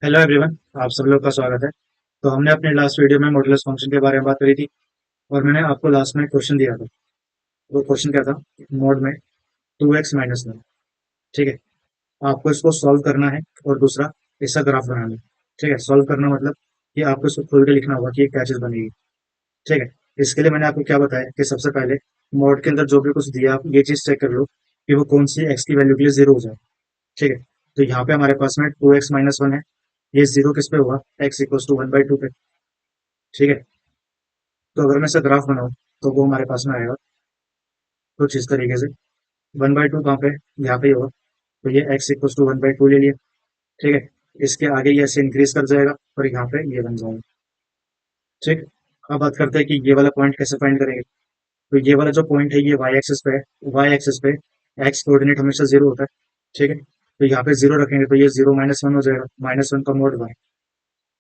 Hello everyone. आप सब लोग का स्वागत है। तो हमने अपने लास्ट वीडियो में मॉडुलस फंक्शन के बारे में बात करी थी और मैंने आपको लास्ट में क्वेश्चन दिया था। वो क्वेश्चन क्या था? मोड में 2x-1। ठीक है, आपको इसको सॉल्व करना है और दूसरा इसका ग्राफ बनाना है। ठीक है, सॉल्व करना मतलब कि आपको इसको खोल के लिखना होगा कि ये क्या चीज बनेगी। ठीक है, इसके लिए मैंने आपको क्या बताया कि सबसे पहले मोड के अंदर जो भी कुछ दिया आप ये चीज चेक कर लो कि वो कौन सी एक्स की वैल्यू के लिए जीरो हो जाए। ठीक है, तो यहाँ पे हमारे पास में 2x-1 है। ये जीरो किस पे होगा? x इक्वल टू 1/2 पे। ठीक है, तो अगर मैं इसका ग्राफ बनाऊं तो वो हमारे पास में आएगा कुछ इस तरीके से। 1/2 कहाँ पे? यहाँ पे ही होगा। तो ये x इक्वल टू 1/2 ले लिया। ठीक है, इसके आगे ये ऐसे इंक्रीज कर जाएगा और यहाँ पे ये बन जाएगा। ठीक, अब बात करते हैं कि ये वाला पॉइंट कैसे फाइंड करेंगे। तो ये वाला जो पॉइंट है ये वाई एक्सिस पे है। वाई एक्सिस पे एक्स कोऑर्डिनेट हमेशा जीरो होता है। ठीक है, तो यहाँ पे जीरो रखेंगे तो ये 0-1 हो जाएगा। -1 का मोड वाई।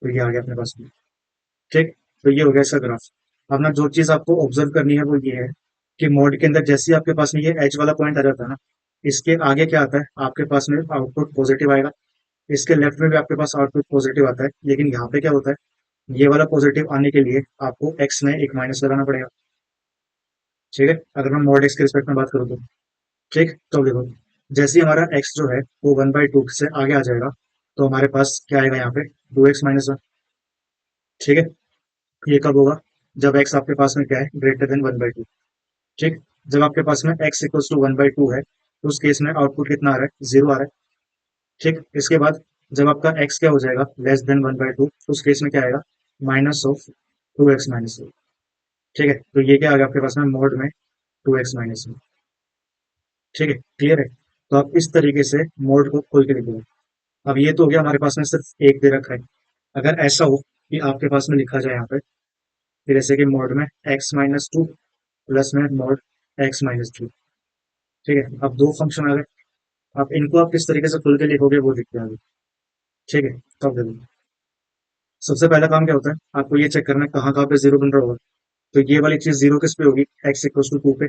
तो ये आ गया अपने पास में। ठीक, तो ये हो गया इसका ग्राफ। अब ना जो चीज आपको ऑब्जर्व करनी है वो ये है कि मोड के अंदर जैसे ही आपके पास में ये एच वाला पॉइंट आ जाता है ना, इसके आगे क्या आता है आपके पास में? आउटपुट पॉजिटिव आएगा। इसके लेफ्ट में भी आपके पास आउटपुट पॉजिटिव आता है, लेकिन यहाँ पे क्या होता है? ये वाला पॉजिटिव आने के लिए आपको एक्स में एक माइनस लगाना पड़ेगा। ठीक है, अगर मैं मॉड एक्स के रिस्पेक्ट में बात करूँ तो। ठीक, तो देखो, जैसे ही हमारा एक्स जो है वो 1/2 से आगे आ जाएगा तो हमारे पास क्या आएगा यहाँ पे? 2x-1। ठीक है, ये कब होगा? जब एक्स आपके पास में क्या है? Greater than 1/2। ठीक, जब आपके पास में x इक्वल्स टू 1/2 है तो उस केस में आउटपुट कितना आ रहा है? जीरो आ रहा है। ठीक, इसके बाद जब आपका x क्या हो जाएगा? लेस देन 1/2, तो उस केस में क्या आएगा? -2x-2। ठीक है, तो ये क्या आ गया आपके पास में? मोड में 2x-1। ठीक है, क्लियर है? तो आप इस तरीके से मोड को खोल के लिखोगे। अब ये तो हो गया हमारे पास में सिर्फ एक दे रखा है। अगर ऐसा हो कि आपके पास में लिखा जाए यहाँ पे फिर ऐसे कि मोड में x-2 प्लस में मोड x-3। ठीक है, अब दो फंक्शन आ गए। अब इनको आप किस तरीके से खुल के लिखोगे वो दिखते हैं अभी। ठीक है, तब देखो, सबसे पहला काम क्या होता है? आपको ये चेक करना है कहाँ कहाँ पे जीरो बन रहा होगा। तो ये वाली चीज जीरो किस पे होगी? एक्स इक्वल टू 2 पे।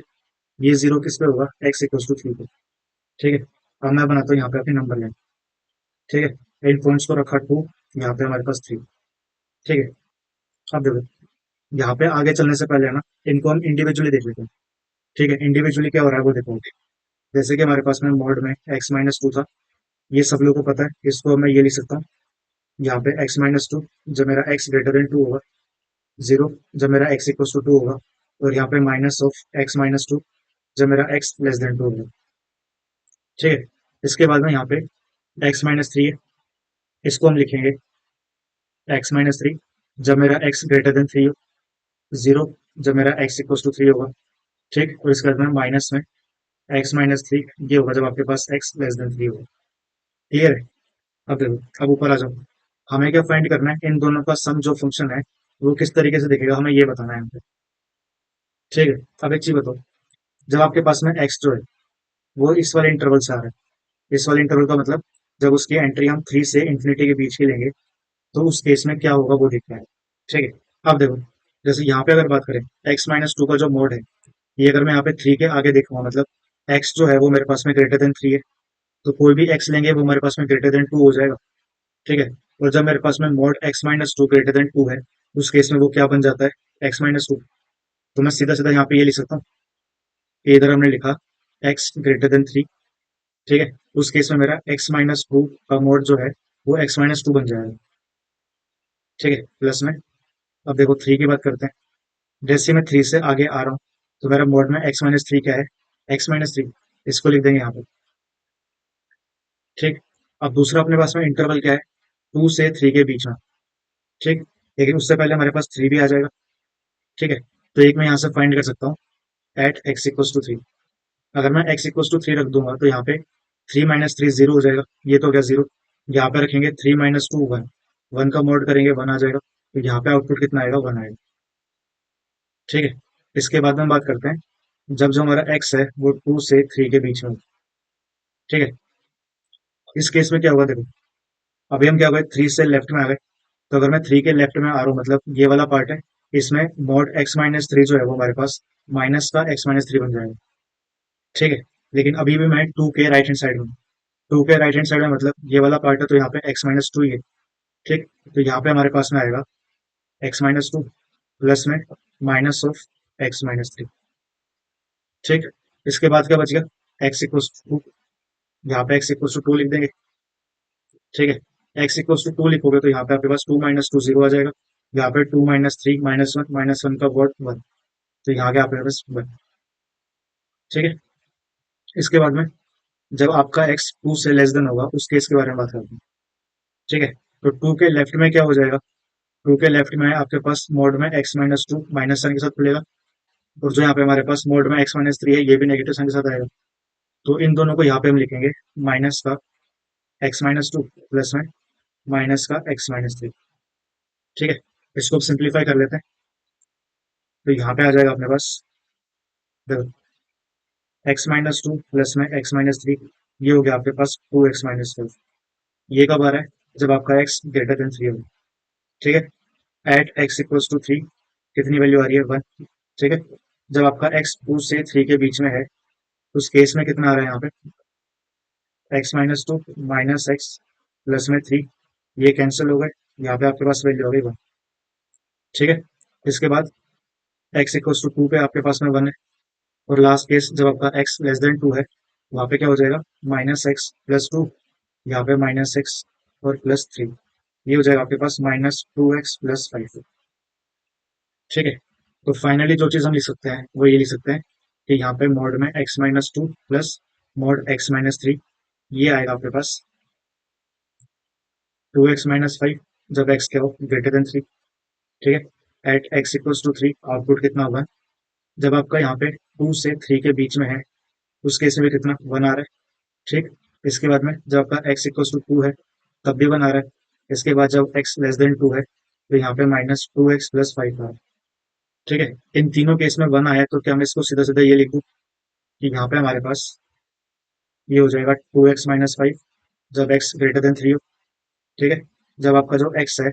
ये जीरो किस पे होगा? एक्स इक्वल टू 3 पे। ठीक है, अब मैं बनाता हूँ यहाँ पे अपने नंबर लाइन। ठीक है, इन पॉइंट्स को रखा 2, यहाँ पे हमारे पास 3। ठीक है, अब देखो, यहाँ पे आगे चलने से पहले है ना, इनको हम इंडिविजुअली देख लेते हैं। ठीक है, इंडिविजुअली क्या हो रहा है वो देखो। जैसे कि हमारे पास में मोड में x-2 था, ये सब लोगों को पता है, इसको मैं ये लिख सकता हूँ यहाँ पे x-2। जब मेरा x ग्रेटर देन 2 होगा, जीरो, जब मेरा x इक्वल टू 2 होगा, और यहाँ पे माइनस ऑफ x-2 जब मेरा x लेस देन 2 होगा। ठीक है, इसके बाद में यहाँ पे x-3 है, इसको हम लिखेंगे x-3 जब मेरा x ग्रेटर देन 3 हो, जीरो, जब मेरा x इक्वल टू 3 होगा। ठीक, और इसके बाद में माइनस में x-3 ये होगा जब आपके पास x लेस देन 3 होगा। क्लियर है? अब देखो, अब ऊपर आ जाओ। हमें क्या फाइंड करना है? इन दोनों का सम जो फंक्शन है वो किस तरीके से दिखेगा हमें ये बताना है हमको। ठीक है, अब एक चीज बताओ, जब आपके पास में x जो है वो इस वाले इंटरवल से आ रहा है, इस वाले इंटरवल का मतलब जब उसकी एंट्री हम 3 से इंफिनिटी के बीच की लेंगे तो उस केस में क्या होगा वो देखना है। ठीक है, अब देखो, जैसे यहाँ पे अगर बात करें x-2 का जो मोड है, ये अगर मैं यहाँ पे 3 के आगे देखूंगा मतलब x जो है वो मेरे पास में ग्रेटर देन 3 है, तो कोई भी x लेंगे वो मेरे पास में ग्रेटर देन 2 हो जाएगा। ठीक है, और जब मेरे पास में मोड x-2 ग्रेटर देन 2 है उस केस में वो क्या बन जाता है? x-2। तो मैं सीधा सीधा यहाँ पे ये लिख सकता हूँ कि इधर हमने लिखा x ग्रेटर देन 3। ठीक है, उस केस में मेरा x-2 का मोड जो है वो x-2 बन जाएगा। ठीक है, प्लस में, अब देखो 3 की बात करते हैं। जैसे मैं 3 से आगे आ रहा हूँ तो मेरा मोड में x-3 क्या है? x-3, इसको लिख देंगे यहाँ पे। ठीक, अब दूसरा अपने पास में इंटरवल क्या है? 2 से 3 के बीच में। ठीक, लेकिन उससे पहले हमारे पास 3 भी आ जाएगा। ठीक है, तो एक मैं यहाँ से फाइंड कर सकता हूँ एट x इक्वल टू 3। अगर मैं x इक्वल टू 3 रख दूंगा तो यहाँ पे 3-3 जीरो हो जाएगा। ये तो हो गया जीरो। यहाँ पे रखेंगे 3-2 1। 1 का मोड करेंगे 1 आ जाएगा, तो यहाँ पे आउटपुट कितना आएगा? 1 आएगा। ठीक है, इसके बाद में हम बात करते हैं जब जो हमारा x है वो 2 से 3 के बीच में हो। ठीक है, इस केस में क्या होगा देखो, अभी हम क्या हो गए? 3 से लेफ्ट में आ गए। तो अगर मैं 3 के लेफ्ट में आ रहा हूँ मतलब ये वाला पार्ट है, इसमें मॉड x-3 जो है वो हमारे पास माइनस का x-3 बन जाएगा। ठीक है, लेकिन अभी भी मैं 2 के राइट हैंड साइड में हूँ। 2 के राइट हैंड साइड में मतलब ये वाला पार्ट है तो यहाँ पे x-2 ही है। ठीक। तो यहाँ पे हमारे पास में आएगा x-2 प्लस में माइनस ऑफ x-3। ठीक। इसके बाद क्या बच गया, x इक्वल्स टू, यहाँ पे x इक्वल्स टू 2 लिख देंगे। ठीक है, x इक्वल्स टू 2 लिखोगे तो यहाँ पे आपके पास 2 माइनस 2 0 आ जाएगा। यहाँ पे 2 माइनस 3 माइनस वन का वर्ड 1, तो यहाँ के आपके पास 1। ठीक है। इसके बाद में जब आपका x 2 से लेस देन होगा उस केस के बारे में बात करते हैं। ठीक है। तो 2 के लेफ्ट में क्या हो जाएगा, 2 के लेफ्ट में आपके पास मोड में x-2 माइनस साइन के साथ खुलेगा, और जो यहाँ पे हमारे पास मोड में x-3 है ये भी नेगेटिव साइन के साथ आएगा। तो इन दोनों को यहाँ पे हम लिखेंगे माइनस का x-2 प्लस में माइनस का x-3। ठीक है। इसको सिंप्लीफाई कर लेते हैं, तो यहाँ पे आ जाएगा अपने पास देखो x-2 प्लस में x-3, ये हो गया आपके पास 2x-5। ये कब आ रहा है, जब आपका x ग्रेटर देन 3 हो। ठीक है। एट x इक्वल्स टू 3 कितनी वैल्यू आ रही है, 1। ठीक है। जब आपका x 2 से 3 के बीच में है उस केस में कितना आ रहा है यहाँ पे, x-2 माइनस एक्स प्लस में 3, ये कैंसिल हो गए, यहाँ पे आपके पास वैल्यू हो गई 1। ठीक है। इसके बाद x इक्वल्स टू 2 पे आपके पास में 1 है, और लास्ट केस जब आपका x लेस देन 2 है वहां पे क्या हो जाएगा, माइनस एक्स प्लस 2, यहाँ पे माइनस एक्स और प्लस 3, ये हो जाएगा आपके पास -2x+5। ठीक है। तो फाइनली जो चीज हम लिख सकते हैं वो ये लिख सकते हैं कि यहाँ पे मॉड में x-2 प्लस मॉड x-3, ये आएगा आपके पास 2x-5 जब x क्या हो ग्रेटर देन 3। ठीक है। At x equals to 3 output कितना होगा, जब आपका यहाँ पे 2 से 3 के बीच में है उस केस में भी कितना 1 आ रहा है। ठीक। इसके बाद में जब आपका x इक्वल्स टू 2 है तब भी 1 आ रहा है। इसके बाद जब x लेस देन 2 है तो यहाँ पे -2x+5 आ रहा है। ठीक है। इन तीनों केस में 1 आया तो क्या मैं इसको सीधा सीधा ये लिख दूं कि यहाँ पे हमारे पास ये हो जाएगा 2x-5 जब x ग्रेटर देन 3 हो। ठीक है। जब आपका जो x है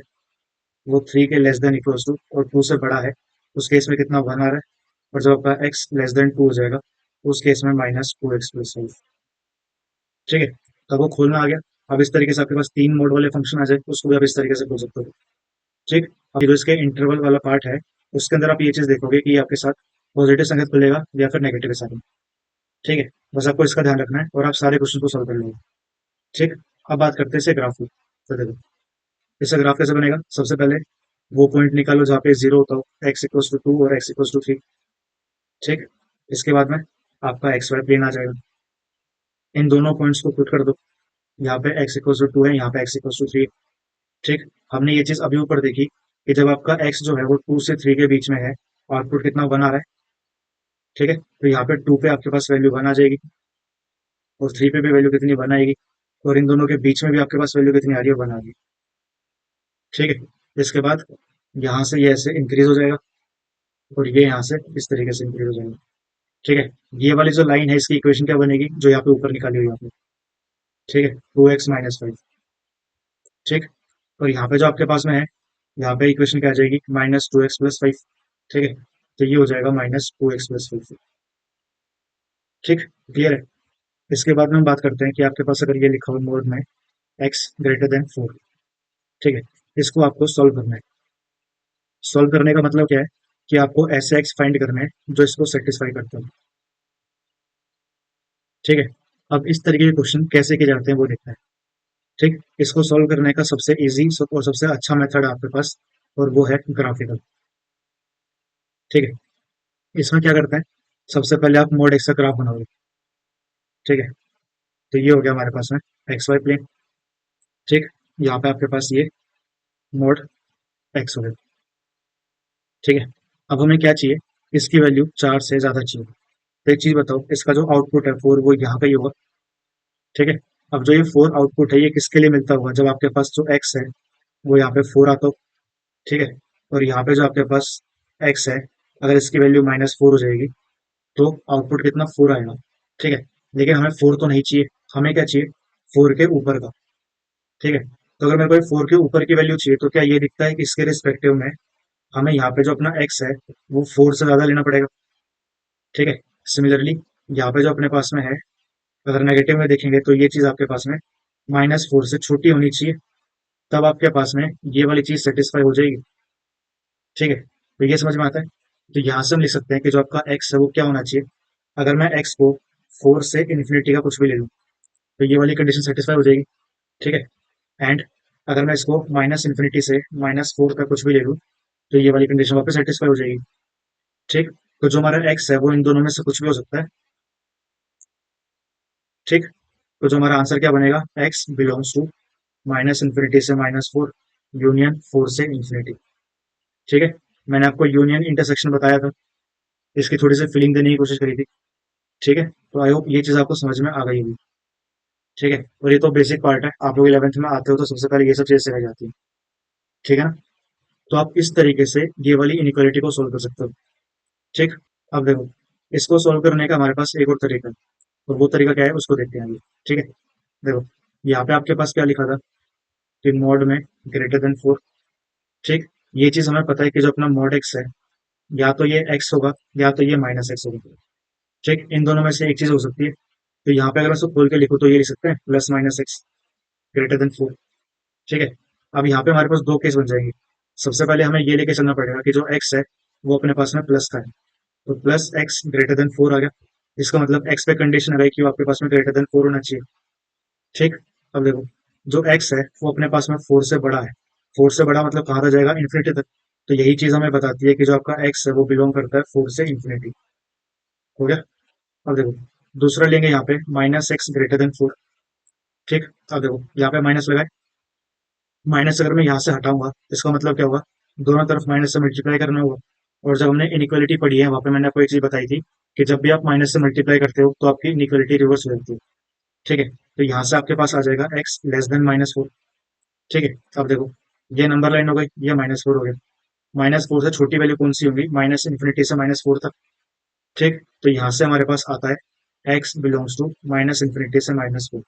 वो 3 के लेस देन इक्वल्स टू और 2 से बड़ा है उस केस में कितना 1 आ रहा है, और जब आपका x लेस देन 2 हो जाएगा उस केस में -2x+5। ठीक है। तब वो खोलना आ गया। अब इस तरीके से आपके पास 3 मोड वाले फंक्शन आ जाए उसको भी आप इस तरीके से खोल सकते हो। ठीक। अब जो इसके इंटरवल वाला पार्ट है उसके अंदर आप ये चीज देखोगे कि ये आपके साथ पॉजिटिव संगत खुलेगा या फिर नेगेटिव के साथ। ठीक है। बस आपको इसका ध्यान रखना है और आप सारे क्वेश्चन को सॉल्व कर लोगे। ठीक। अब बात करते हैं इसे ग्राफ की। तो देखो इसका ग्राफ कैसे बनेगा, सबसे पहले वो पॉइंट निकालो जहाँ पे 0 होता हो, x इक्वल्स टू 2 और x इक्वल्स टू 3। ठीक। इसके बाद में आपका एक्स वाई प्लेन आ जाएगा, इन दोनों पॉइंट्स को पुट कर दो, यहाँ पे x इक्वल्स टू 2 है, यहाँ पे x इक्वल्स टू 3 है। ठीक। हमने ये चीज अभी ऊपर देखी कि जब आपका x जो है वो 2 से 3 के बीच में है, आउटपुट कितना 1 आ रहा है। ठीक है। तो यहाँ पे 2 पे आपके पास वैल्यू 1 आ जाएगी, और 3 पे भी वैल्यू कितनी 1 आएगी, और इन दोनों के बीच में भी आपके पास वैल्यू कितनी आ रही है 1 आ रही है। ठीक है। इसके बाद यहाँ से ये ऐसे इंक्रीज हो जाएगा, और ये यहाँ से इस तरीके से इंक्रीज हो जाएगा। ठीक है। ये वाली जो लाइन है इसकी इक्वेशन क्या बनेगी, जो यहाँ पे ऊपर निकाली हुई है आपने। ठीक है। 2x-5। ठीक। और यहाँ पे जो आपके पास में है यहाँ पे इक्वेशन क्या आ जाएगी, -2x+5। ठीक है। तो ये हो जाएगा -2x+5। ठीक। क्लियर है। इसके बाद में हम बात करते हैं कि आपके पास अगर ये लिखा हुआ मोड में x ग्रेटर देन 4। ठीक है। इसको आपको सॉल्व करना है। सॉल्व करने का मतलब क्या है कि आपको ऐसे एक्स फाइंड करने हैं जो इसको सेटिस्फाई करते हैं। ठीक है। अब इस तरीके के क्वेश्चन कैसे किए जाते हैं वो देखते हैं। ठीक। इसको सॉल्व करने का सबसे इजी और सबसे अच्छा मेथड है आपके पास, और वो है ग्राफिकल। ठीक है। इसमें क्या करते हैं, सबसे पहले आप मोड एक्स का ग्राफ बनाओगे। ठीक है। तो ये हो गया हमारे पास में एक्स वाई प्लेन। ठीक। यहाँ पे आपके पास ये मोड एक्स हो गया। ठीक है। अब हमें क्या चाहिए, इसकी वैल्यू 4 से ज्यादा चाहिए। तो एक चीज बताओ, इसका जो आउटपुट है 4 वो यहाँ पे ही होगा। ठीक है। अब जो ये 4 आउटपुट है ये किसके लिए मिलता होगा, जब आपके पास जो एक्स है वो यहाँ पे 4 आता हो। ठीक है। और यहाँ पे जो आपके पास एक्स है, अगर इसकी वैल्यू -4 हो जाएगी तो आउटपुट कितना 4 आएगा। ठीक है। लेकिन हमें 4 तो नहीं चाहिए, हमें क्या चाहिए, 4 के ऊपर का। ठीक है। तो अगर मेरे को 4 के ऊपर की वैल्यू चाहिए तो क्या ये दिखता है कि इसके रिस्पेक्टिव में हमें यहाँ पे जो अपना एक्स है वो 4 से ज्यादा लेना पड़ेगा। ठीक है। सिमिलरली यहाँ पे जो अपने पास में है, अगर नेगेटिव में देखेंगे तो ये चीज आपके पास में -4 से छोटी होनी चाहिए। तब आपके पास में ये वाली चीज सेटिस्फाई हो जाएगी। ठीक है, तो ये समझ में आता है। तो यहाँ से हम लिख सकते हैं कि जो आपका एक्स है वो क्या होना चाहिए। अगर मैं एक्स को 4 से इन्फिनिटी का कुछ भी ले लूँ तो ये वाली कंडीशन सेटिस्फाई हो जाएगी। ठीक है, एंड अगर मैं इसको माइनस इन्फिनिटी से -4 का कुछ भी ले लूँ तो ये वाली कंडीशन वापस सेटिस्फाई हो जाएगी। ठीक, तो जो हमारा एक्स है वो इन दोनों में से कुछ भी हो सकता है। ठीक, तो जो हमारा आंसर क्या बनेगा, x belongs to minus infinity से -4 यूनियन 4 से इन्फिनिटी। ठीक है, मैंने आपको यूनियन इंटरसेक्शन बताया था, इसकी थोड़ी सी फीलिंग देने की कोशिश करी थी। ठीक है, तो आई होप ये चीज आपको समझ में आ गई होगी। ठीक है, और ये तो बेसिक पार्ट है, आप लोग 11th में आते हो तो सबसे पहले ये सब चीजें सिखाई जाती है। ठीक है ना, तो आप इस तरीके से ये वाली इनइक्वालिटी को सोल्व कर सकते हो। ठीक, अब देखो, इसको सोल्व करने का हमारे पास एक और तरीका है, और वो तरीका क्या है उसको देखते हैं अभी। ठीक है, देखो, यहाँ पे आपके पास क्या लिखा था कि मॉड में ग्रेटर देन 4। ठीक, ये चीज हमें पता है कि जो अपना मॉड एक्स है, या तो ये एक्स होगा या तो ये -x होगा। ठीक, इन दोनों में से एक चीज हो सकती है। तो यहाँ पे अगर मैं इसको खोल के लिखूँ तो ये लिख सकते हैं +-x ग्रेटर देन 4। ठीक है, अब यहाँ पे हमारे पास दो केस बन जाएंगे। सबसे पहले हमें ये लेके चलना पड़ेगा कि जो एक्स है वो अपने पास में प्लस का है, तो +x ग्रेटर देन 4 आ गया। इसका मतलब एक्स पे कंडीशन आ गई कि वो आपके पास में ग्रेटर देन 4 होना चाहिए। ठीक, अब देखो, जो एक्स है वो अपने पास में 4 से बड़ा है। 4 से बड़ा मतलब कहाँ तक जाएगा, इन्फिनिटी तक। तो यही चीज हमें बताती है कि जो आपका एक्स है वो बिलोंग करता है 4 से इन्फिनिटी। हो गया, अब देखो, दूसरा लेंगे यहाँ पे -x ग्रेटर देन 4। ठीक, अब देखो यहाँ पे माइनस लगाए, माइनस अगर मैं यहाँ से हटाऊंगा तो इसका मतलब क्या होगा, दोनों तरफ माइनस से मल्टीप्लाई करना होगा। और जब हमने इनइक्वालिटी पढ़ी है वहां पे मैंने आपको एक चीज बताई थी कि जब भी आप माइनस से मल्टीप्लाई करते हो तो आपकी इनइक्वालिटी रिवर्स हो जाती है। ठीक है, तो यहाँ से आपके पास आ जाएगा एक्स लेस देन -4। ठीक है, अब देखो, ये नंबर लाइन हो गई, ये -4 हो गया। -4 से छोटी वैल्यू कौन सी होगी, माइनस इन्फिनिटी से -4 तक। ठीक, तो यहाँ से हमारे पास आता है x belongs to minus infinity से -4।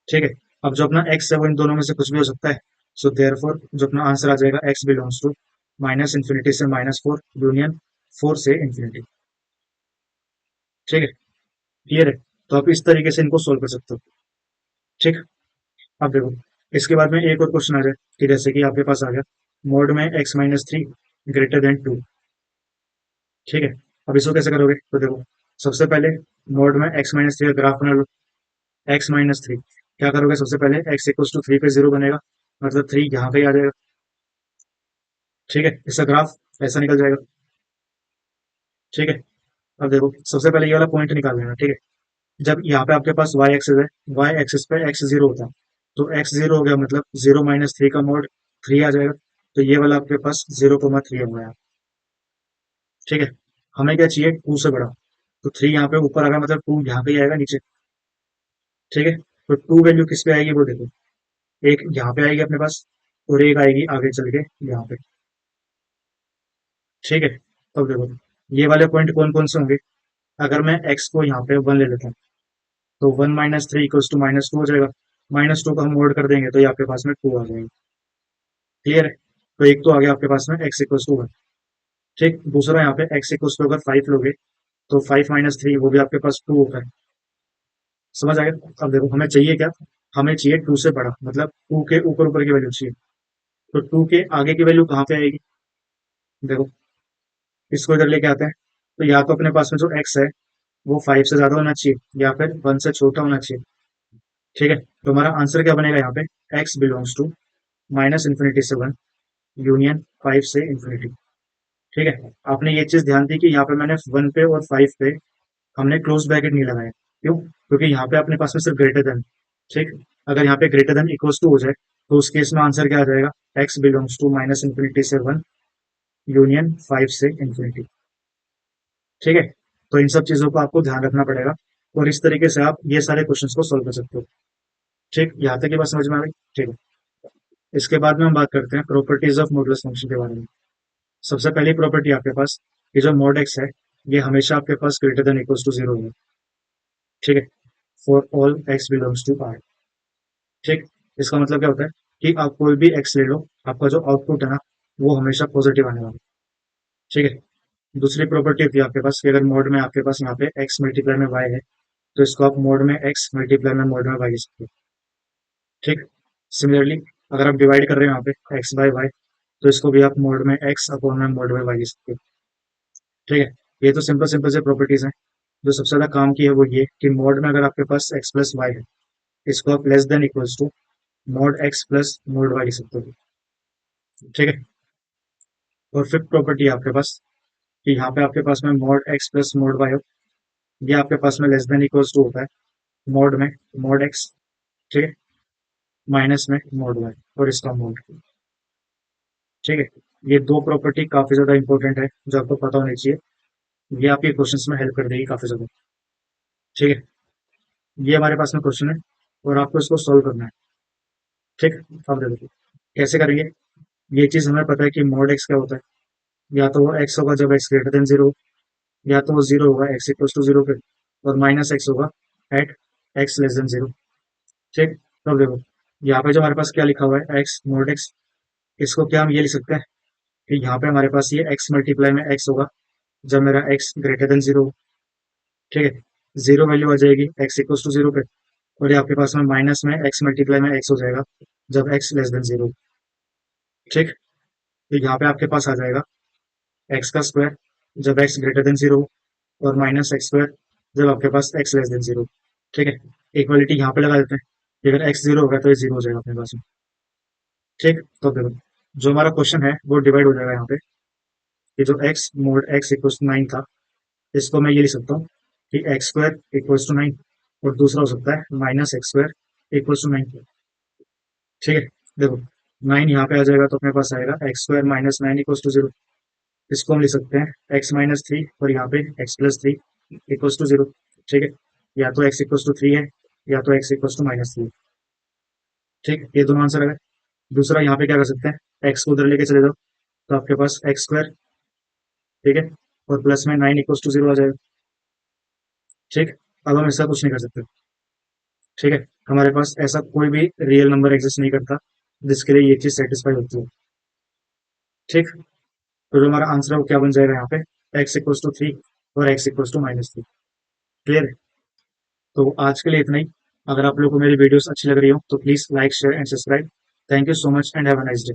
ठीक है, अब जो अपना एक्स है वो इन दोनों में से कुछ भी हो सकता है। सो देयरफॉर जो अपना आंसर आ जाएगा x belongs to minus infinity से -4 यूनियन 4 से इन्फिनिटी। ठीक है, क्लियर है। तो आप इस तरीके से इनको सोल्व कर सकते हो। ठीक, अब देखो, इसके बाद में एक और क्वेश्चन आ जाए कि जैसे कि आपके पास आ गया मोड में x-3 ग्रेटर देन 2। ठीक है, अब इसको कैसे करोगे, तो देखो, सबसे पहले मोड में x-3 का ग्राफ बना लो। x-3 क्या करोगे, सबसे पहले x इक्वल्स टू 3 पे 0 बनेगा, मतलब 3 यहाँ पे ही आ जाएगा। ठीक है, इसका ग्राफ ऐसा निकल जाएगा। ठीक है, अब देखो, सबसे पहले ये वाला पॉइंट निकाल लेना। ठीक है, जब यहाँ पे आपके पास y एक्सिस है, y एक्सिस पे x0 होता है, तो x0 हो गया मतलब 0-3 का मोड 3 आ जाएगा। तो ये वाला आपके पास 0,3 हो गया। ठीक है, हमें क्या चाहिए, 2 से बड़ा। तो 3 यहाँ पे ऊपर आ गया मतलब 2 यहाँ पे ही आएगा नीचे। ठीक है, तो 2 वैल्यू किस पे आएगी वो देखो, एक यहाँ पे आएगी अपने पास, और एक आएगी आगे चल के यहाँ पे। ठीक है, अब देखो, ये वाले पॉइंट कौन कौन से होंगे। अगर मैं x को यहाँ पे 1 ले लेता हूँ तो 1-3 इक्वल्स टू -2 हो जाएगा। -2 को हम मोड कर देंगे तो ये आपके पास में 2 आ जाएगा। क्लियर है, तो एक तो आ गया आपके पास में x इक्वल्स टू 1। ठीक, दूसरा यहाँ पे x इक्वल्स टू अगर 5 लोगे तो 5-3 वो भी आपके पास 2 होता है। समझ आएगा। अब देखो, हमें चाहिए क्या, हमें चाहिए 2 से बड़ा, मतलब 2 के ऊपर ऊपर की वैल्यू चाहिए। तो 2 के आगे की वैल्यू कहाँ पे आएगी, देखो, इसको इधर लेके आते हैं। तो या तो अपने पास में जो x है वो 5 से ज्यादा होना चाहिए या फिर 1 से छोटा होना चाहिए। ठीक है, तो हमारा आंसर क्या बनेगा यहाँ पे, x belongs to minus infinity से 1 यूनियन 5 से इन्फिनिटी। ठीक है, आपने ये चीज ध्यान दी कि यहाँ पे मैंने 1 पे और 5 पे हमने क्लोज ब्रैकेट नहीं लगाया। क्यों, क्योंकि यहाँ पे अपने पास में सिर्फ ग्रेटर देन। ठीक, अगर यहाँ पे ग्रेटर देन इक्वल्स टू हो जाए तो उस केस में आंसर क्या आ जाएगा, x belongs to minus infinity से 1 यूनियन 5 से इन्फिनिटी। ठीक है, तो इन सब चीजों को आपको ध्यान रखना पड़ेगा, और इस तरीके से आप ये सारे क्वेश्चंस को सोल्व कर सकते हो। ठीक, यहाँ तक की बात समझ में आ गई। ठीक है, इसके बाद में हम बात करते हैं प्रॉपर्टीज ऑफ मॉडुलस फंक्शन के बारे में। सबसे पहली प्रॉपर्टी आपके पास, ये जो मॉड एक्स है ये हमेशा आपके पास ग्रेटर देन इक्वल्स टू 0 है। ठीक है, for all x belongs to R. ठीक, इसका मतलब क्या होता है कि आप कोई भी एक्स ले लो, आपका जो आउटपुट है ना वो हमेशा पॉजिटिव आने वाला है। ठीक है, दूसरी प्रॉपर्टी होती है आपके पास कि अगर मोड में आपके पास यहाँ पे एक्स मल्टीप्लाई में वाई है तो इसको आप मोड में एक्स मल्टीप्लाई में मोड में वाई लिख सकते हो। ठीक, सिमिलरली अगर आप डिवाइड कर रहे हो यहाँ पे एक्स बाय वाई, तो इसको भी आप मोड में एक्स अपॉन में मोड में वाई लिख सकते हो। ठीक है, ये तो सिंपल सिंपल से प्रॉपर्टीज हैं। जो सबसे ज्यादा काम की है वो ये कि मोड में अगर आपके पास एक्स प्लस वाई है, इसको आप less than equals to mod x plus mod y लिख सकते हो। ठीक है, और फिफ्थ प्रॉपर्टी है आपके पास कि यहाँ पे आपके पास में mod x plus mod y हो, ये आपके पास में लेस देन इक्वल्स टू होता है मोड में मोड एक्स, ठीक है, माइनस में मोड वाई और इसका मोड। ठीक है, ये दो प्रॉपर्टी काफी ज्यादा इंपॉर्टेंट है जो आपको पता होनी चाहिए। ये आपके क्वेश्चंस में हेल्प कर देगी काफी ज्यादा। ठीक है, ये हमारे पास में क्वेश्चन है और आपको इसको सॉल्व करना है। ठीक, अब देखो कैसे करेंगे। ये चीज हमें पता है कि मोड एक्स क्या होता है, या तो वो एक्स होगा जब एक्स ग्रेटर देन जीरो, या तो वो जीरो होगा एक्स इक्वल टू जीरो पे, और माइनस एक्स होगा at x less than zero. ठीक, तब देखो यहाँ पे जो हमारे पास क्या लिखा हुआ है एक्स मोड एक्स, इसको क्या हम ये लिख सकते हैं कि यहाँ पे हमारे पास ये एक्स मल्टीप्लाई में एक्स होगा जब मेरा एक्स ग्रेटर देन जीरो। ठीक है, जीरो वैल्यू आ जाएगी एक्स इक्वल टू जीरो पे, और ये आपके पास में माइनस में एक्स मल्टीप्लाई में एक्स हो जाएगा जब एक्स लेस देन जीरो। ठीक, तो यहाँ पे आपके पास आ जाएगा एक्स का स्क्वायर जब एक्स ग्रेटर देन जीरो, और माइनस एक्स स्क्वायर जब आपके पास एक्स लेस देन जीरो। ठीक है, इक्वलिटी यहाँ पे लगा देते हैं कि अगर एक्स जीरो होगा तो ये जीरो हो जाएगा अपने पास में। ठीक, तो देखो जो हमारा क्वेश्चन है वो डिवाइड हो जाएगा यहाँ पे कि जो x mod x equals to nine था, इसको मैं ये लिख सकता हूँ कि x square equals to nine, और दूसरा हो सकता है minus x square equals to nine. ठीक है, देखो नाइन यहाँ पे आ जाएगा तो अपने पास आएगा x square minus nine equals to zero. इसको हम लिख सकते हैं एक्स माइनस थ्री, और यहाँ पे x plus three equals to zero. ठीक है, या तो एक्स इक्वल्स टू थ्री है, या तो x equals to minus three. ठीक, ये दोनों आंसर है। दूसरा यहाँ पे क्या कर सकते हैं, एक्स को उधर लेके चले जाओ तो आपके पास एक्स स्क्वायर, ठीक है, और प्लस में नाइन इक्वल्स टू जीरो आ जाएगा। ठीक, अब हम ऐसा कुछ नहीं कर सकते। ठीक है, हमारे पास ऐसा कोई भी रियल नंबर एग्जिस्ट नहीं करता जिसके लिए ये चीज सेटिस्फाई होती है। ठीक, तो जो हमारा आंसर है वो क्या बन जाएगा यहाँ पे, एक्स इक्वल्स टू थ्री और x equals to minus three. Clear है, तो आज के लिए इतना ही। अगर आप लोगों को मेरी वीडियोस अच्छी लग रही हो तो please like share and subscribe. Thank you so much and have a nice day.